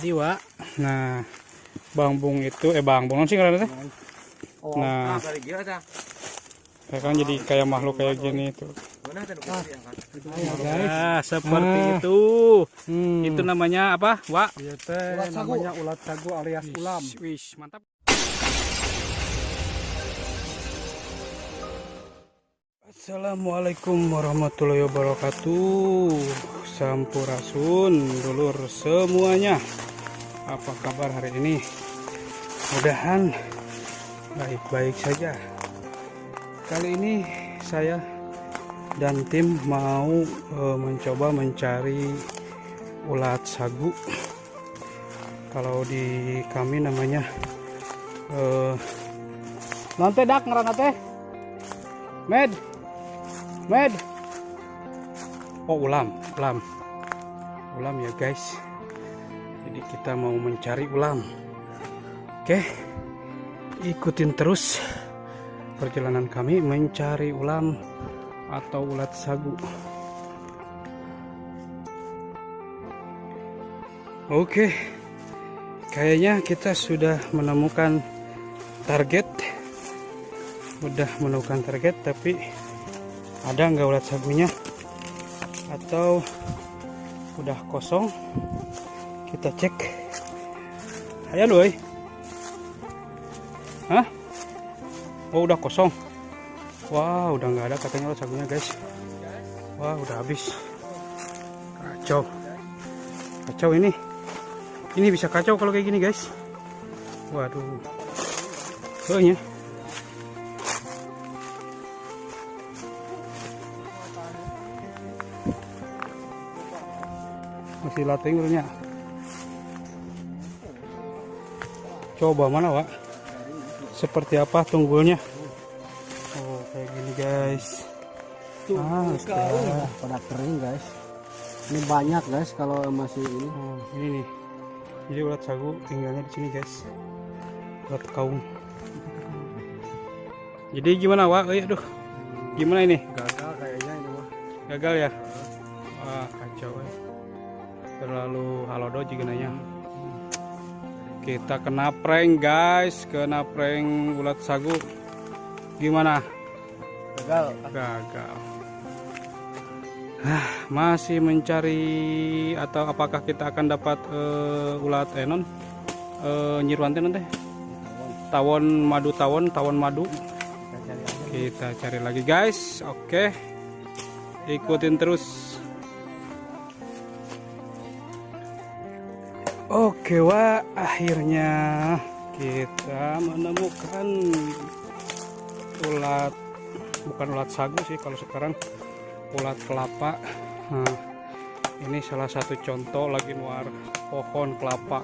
sih, Wak. Nah, bangbung itu bangbung non sih ngaranna teh. Nah, kan jadi kayak makhluk kayak gini tuh. Nah, seperti itu. Itu namanya apa, Wak? Iya teh namanya ulat sagu alias ulam. Wis, mantap. Assalamualaikum warahmatullahi wabarakatuh. Sampurasun dulur semuanya. Apa kabar hari ini? Mudahan baik-baik saja. Kali ini saya dan tim mau mencoba mencari ulat sagu. Kalau di kami namanya nanti dak ngarana teh med ulam ya guys. Jadi kita mau mencari ulam. Oke, ikutin terus perjalanan kami mencari ulam atau ulat sagu. Oke, kayaknya kita sudah menemukan target. Tapi ada nggak ulat sagunya atau udah kosong? Kita cek. Ayo doi. Hah? Oh, udah kosong. Wah, udah nggak ada katanya ulat sagunya guys. Wah, udah habis. Kacau ini. Ini bisa kacau kalau kayak gini guys. Waduh. Oh ya. Masih latih dulunya. Coba mana, Wak? Seperti apa tunggulnya? Oh, kayak gini guys. Pada kering guys. Ini banyak guys kalau masih ini. Oh, ini nih. Jadi ulat sagu tinggalnya di sini guys. Ulat kaung. Jadi gimana, Wak? Aduh. Gimana ini? Gagal kayaknya ini mah. Gagal ya? Wah, kacau ya. Terlalu halodo juga nanya. Kita kena prank guys, kena prank ulat sagu. Gimana? Gagal. Masih mencari atau apakah kita akan dapat ulat nyiruan teh nanti? Tawon madu. Kita cari lagi guys. Oke. Ikutin terus. Oke, Wak, akhirnya kita menemukan bukan ulat sagu sih kalau sekarang, ulat kelapa. Nah, ini salah satu contoh lagi nuar pohon kelapa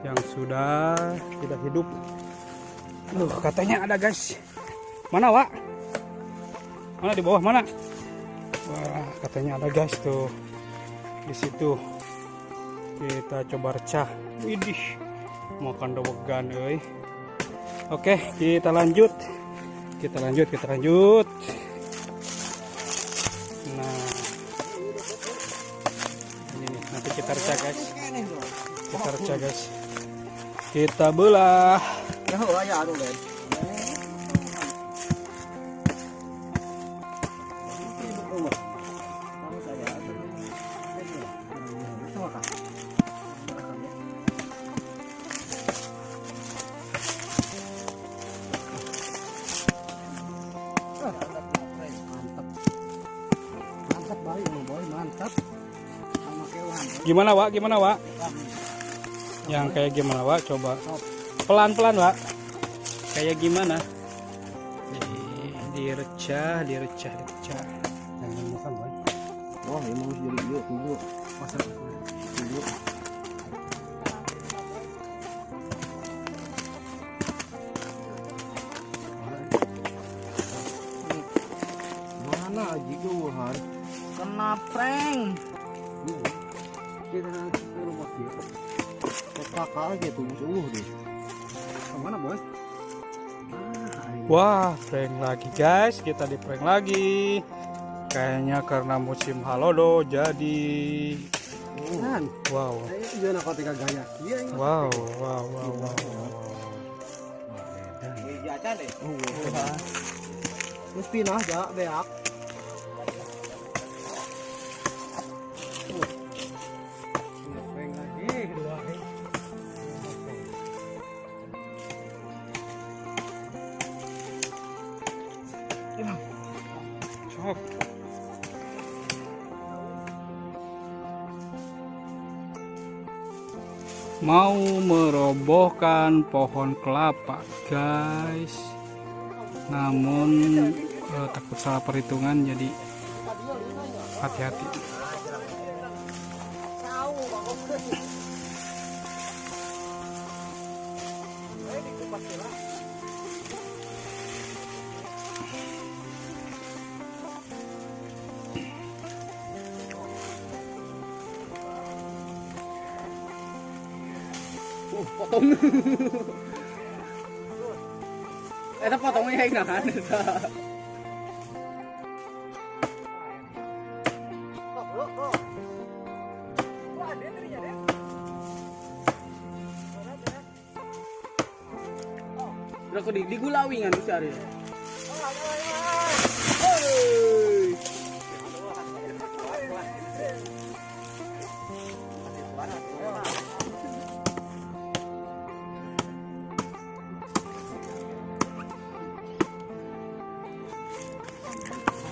yang sudah tidak hidup. Katanya ada guys. Mana, Wak? Mana di bawah mana? Wah, katanya ada guys tuh di situ. Kita coba recah. Widih, makan dowegan euy. Oke, kita lanjut. Nah, ini nih, nanti kita recah guys. Kita belah. Mantap. Gimana, Wak? Yang kayak gimana, Wak? Coba pelan-pelan, Wak. Kayak gimana? Direcah. Jangan makan, Boy. Oh, ini mau jadi yuk tunggu. Masak tunggu. Mana aja gua kena prank. Kita nanti ke rumah dia. Kakak aja tuh deh. Kemana, Boy? Wah, prank lagi guys. Kita di prank lagi. Kayaknya karena musim halodo jadi Kan. Wow. Iya nak kau tiga gaya. Iya. Wow. Jajan deh. Terus pinah aja beak. Cok. Mau merobohkan pohon kelapa, guys. Namun takut salah perhitungan, jadi hati-hati. Potong. Eta potongnya yang nahan. Udah kok digulawi kan bisa hari.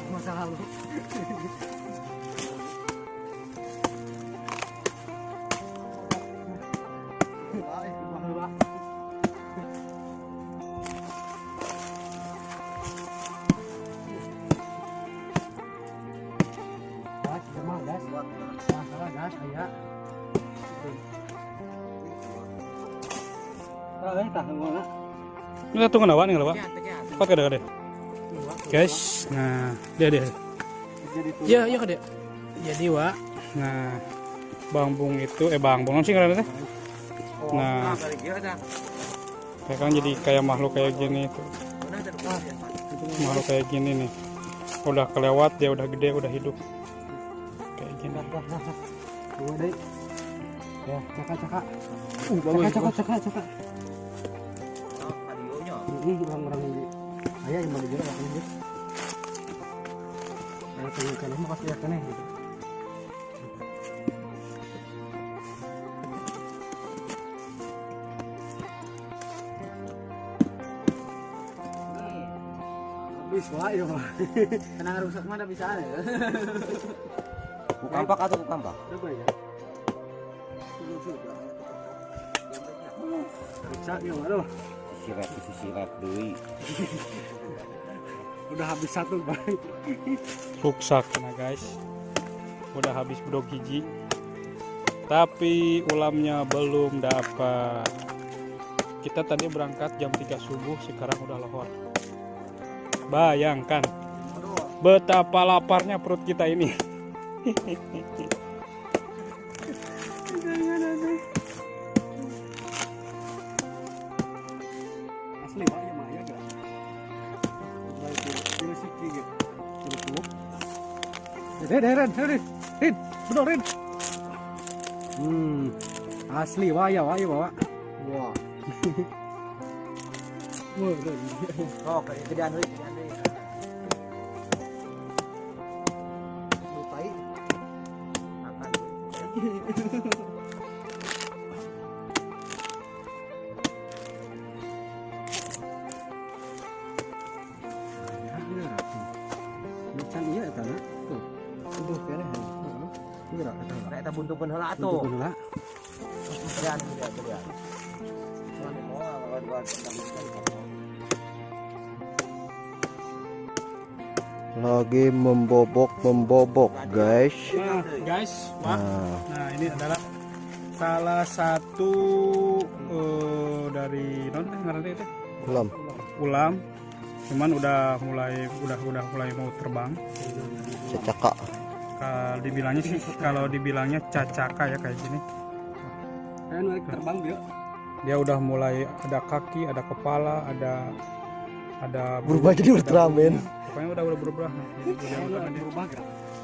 Masa lalu. Gas aya. Ini tunggu nawa nih nawa. Pakai deh. Guys, nah dia. Ya kade. Jadi wa. Nah, bangbung itu bangbung sih karena teh. Nah, kan jadi kayak makhluk kayak gini tuh. Makhluk kayak gini nih. Udah kelewat, dia udah gede, udah hidup. Kayak gini. Dua deh. Ya, cakak. Cakak. Oh, radionya. Ini orang-orang ini. Ayah yang mau dijual apa ini? Kalau pengen mah pasti akan gitu. Habis wah ya mah. Kenang rusak mana bisa ya. Kukampak atau kukampak? Coba ya. Bisa ya, aduh. Sisirat deui. Udah habis satu, baik. Ruksak nah guys. Udah habis bedog hiji. Tapi ulamnya belum dapat. Kita tadi berangkat jam 3 subuh, sekarang udah lohor. Bayangkan betapa laparnya perut kita ini. Asli Pak ya Maya enggak? Baik ini siki gitu. Rin, bener Rin. Asli waya bawa. Wah. Oh, kayak gedean deui, Lupai. Makan. Macan iya eta na. Tuh. Tuh kene. Kira eta. Eta buntukeun heula atuh. Tuh heula. Gedean. Lagi membobok guys. Nah, guys, wah. Nah, ini adalah salah satu dari ngaranna itu ulam. Cuman udah mulai mau terbang. Cacaka. Dibilangnya sih kalau dibilangnya cacaka ya kayak gini. Kan naik terbang dia. Dia udah mulai ada kaki, ada kepala, ada Berubah jadi Ultraman. Pokoknya udah berubah. Berubah gerak.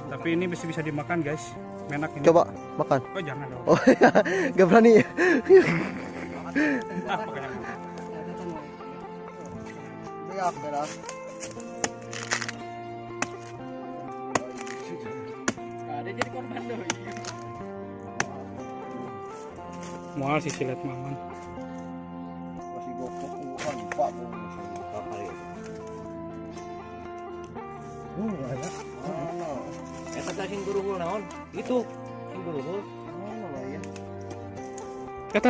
Tapi ini bisa dimakan guys. Enak ini. Coba makan. Oh jangan dong. Oh ya, gak berani. Ah, makanya. Mual sih silet maman. Masih gokok kan Pak mau kali. Ada. Eta teh sing guruhul naon? Itu sing guruhul. Eta.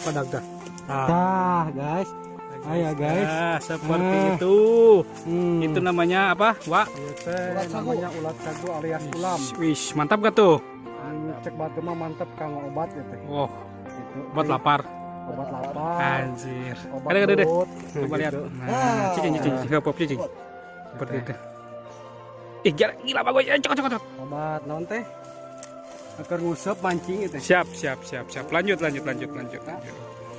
Padag dah. Nah, guys. Ayo guys. Nah, seperti itu. Itu namanya apa, Wak? Namanya ulat sagu alias ulam. Wish, mantap gak tuh? Cek batu mah mantep kang obat ya teh. Oh, Gitu. buat lapar. Obat lapar. Anjir. Obat Ada deh. perut. Coba lihat. Gitu. Nah, cicing, pop cicing. Seperti itu. Ih, gila bagus. Cokot. Obat naon teh? Agar ngusep mancing itu. Siap. Lanjut.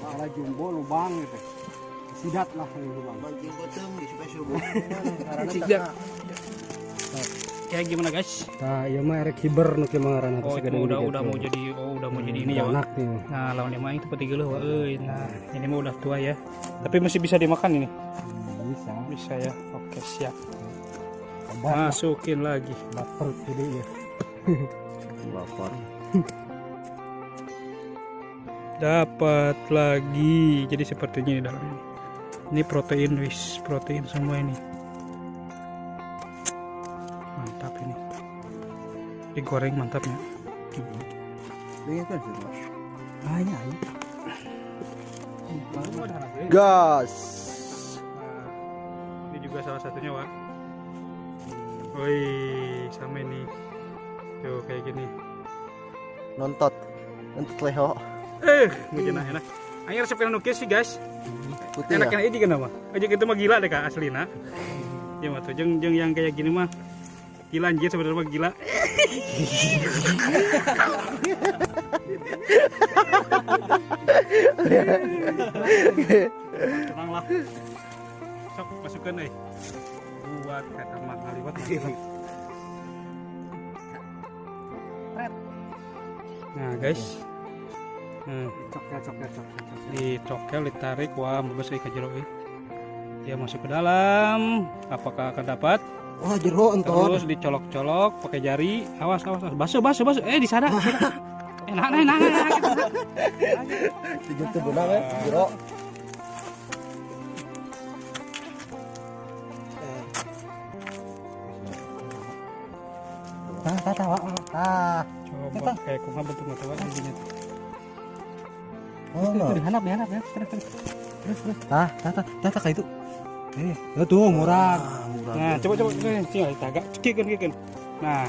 Ala jumbo lubang gitu. Sidat lah ini lubang. Mancing boteng di spesial bu. Siap. Kayak gimana guys? Nah, iya mah erek hiber nu kieu ngaranna Oh, itu udah mau jadi ini ya. Anak nih. Nah, lawan lima itu peti geuleuh euy. Nah, ini mah udah tua ya. Tapi masih bisa dimakan ini. Bisa. Bisa ya. Oke, siap. Obat Masukin lagi. obat perut gede ya. Lapar. Dapat lagi. Jadi sepertinya di dalamnya. Ini protein semua ini. Mantap ini. Digoreng mantapnya. Lihat kan sih. Iya. Gas. Ini juga salah satunya, Wak. Woi, sama ini. Tuh kayak gini. Nontot leho. Mujana enak. Ayo resep kena nukis sih, guys. Putih ya. Enak ini kan mah. Aja itu mah gila deh Kak aslina. Ya mah tuh jeung yang kayak gini mah gila anjir sebenarnya mah gila. Tenang lah. Sok masukkan euy. Buat kata mah ngaliwat. Nah, guys. Coklat. Dicokel, ditarik, wah bagus euy ka jero euy. Dia masuk ke dalam. Apakah akan dapat? Wah, jero entot. Terus dicolok-colok pakai jari. Awas. Basuh. Di sana. Nah. Tujuh tuh benar ya, jero. Coba kayak kumaha bentuk mata wak gini. Oh, dihanap ya. Terus. Tah kayak itu. Tuh murah. Nah, coba tinggal tagak. Cekeun. Nah,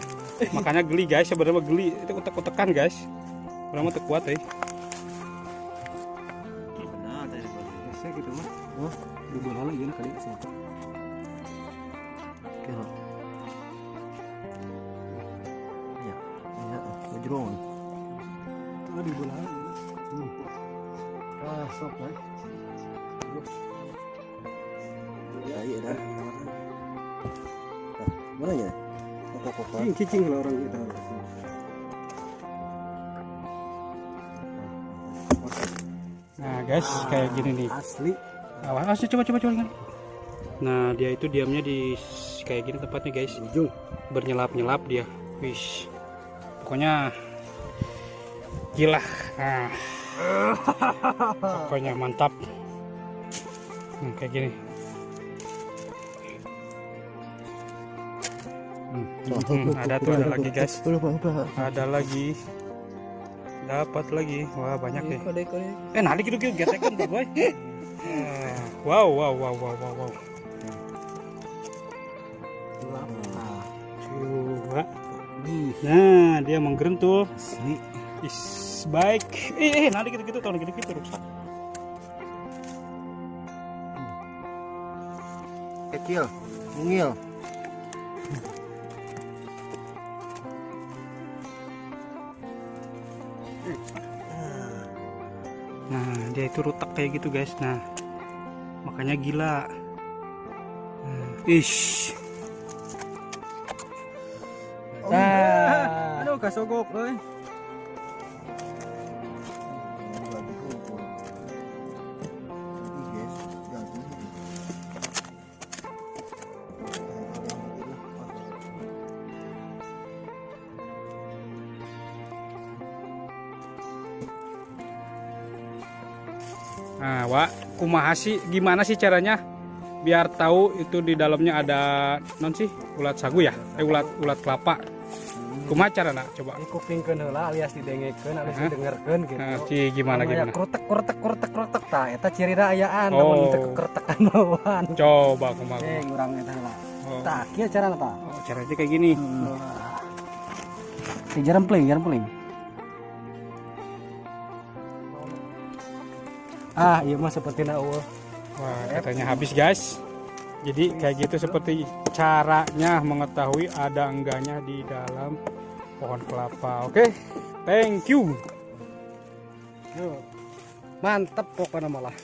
makanya geli guys, sebenarnya geli. Itu utek-utekan guys. Kurang mah kuat euy. Benar tadi. Biasa gitu mah. Oh, di bola lagi kali sih. Jero. Oh, di bola. Sok kan. Iya dah. Mana ya? Koko-koko. Cicing lah orang kita. Nah, guys, kayak gini nih. Asli. Awas coba ingat. Nah, dia itu diamnya di kayak gini tempatnya, guys. Ujung. Bernyelap-nyelap dia. Wish. Pokoknya gila. Nah. Pokoknya mantap. Kayak gini. Ada lagi guys. Ada lagi. Dapat lagi. Wah, banyak deh. Nanti gitu gesekan tuh, boy. Wow. Coba. Nah, dia menggerentul. Asli. Is baik. Nanti gitu tahun gitu rusak. Kecil, mungil. Nah, dia itu rutak kayak gitu guys. Nah, makanya gila. Ish. kasogok euy. Nah, Wak, kumaha sih gimana sih caranya biar tahu itu di dalamnya ada non sih ulat sagu ya? Ulat kelapa. Kumaha carana coba? Kupingkeun heula alias didengekeun alias didengerkeun gitu. Nah, gimana gimana? Krutek tah eta ciri ayaan Oh. namun teu kekertekan bawaan. Coba kumaha. Urang eta heula. Oh. Tah kieu carana tah. Oh, caranya kayak gini. Jarempling. Ah, iya mah seperti eueuh. Wah, katanya habis guys. Jadi kayak gitu seperti caranya mengetahui ada enggaknya di dalam pohon kelapa. Oke, thank you. Mantap pokoknya malah.